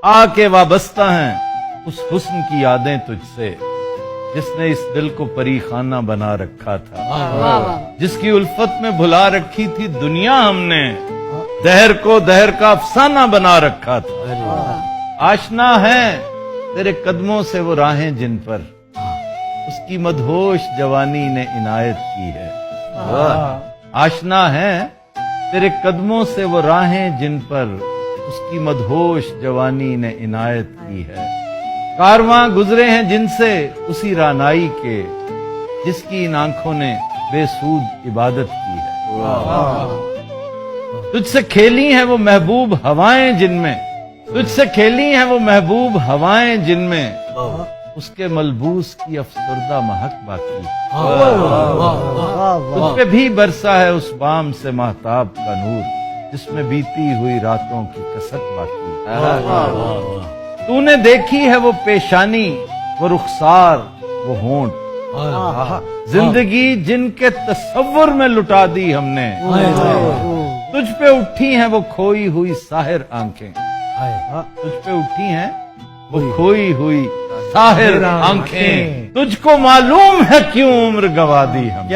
आके वाबस्ता हैं उस हुस्न की यादें तुझसे जिसने इस दिल को परी खाना बना रखा था, जिसकी उल्फत में भुला रखी थी दुनिया हमने, दहर को दहर का अफसाना बना रखा था। आशना है तेरे कदमों से वो राहें जिन पर उसकी मदहोश जवानी ने इनायत की है। आशना है तेरे कदमों से वो राहें जिन पर उसकी मदहोश जवानी ने इनायत की है। कारवां गुजरे हैं जिनसे उसी रानाई के जिसकी इन आंखों ने बेसूद इबादत की है। तुझसे खेली हैं वो महबूब हवाएं जिनमें, तुझसे खेली हैं वो महबूब हवाएं जिनमें उसके मलबूस की अफसरदा महक बाकी। तुझ पे भी बरसा है उस बाम से महताब का नूर जिसमें बीती हुई रातों की कसक बाकी। तूने देखी है वो पेशानी, वो रुखसार, वो होंठ, जिंदगी जिनके तसव्वुर में लुटा दी हमने। तुझ पे उठी हैं वो खोई हुई साहिर आंखें, तुझ पे उठी हैं वो खोई हुई साहिर आंखें। तुझको मालूम है क्यों उम्र गवा दी हम।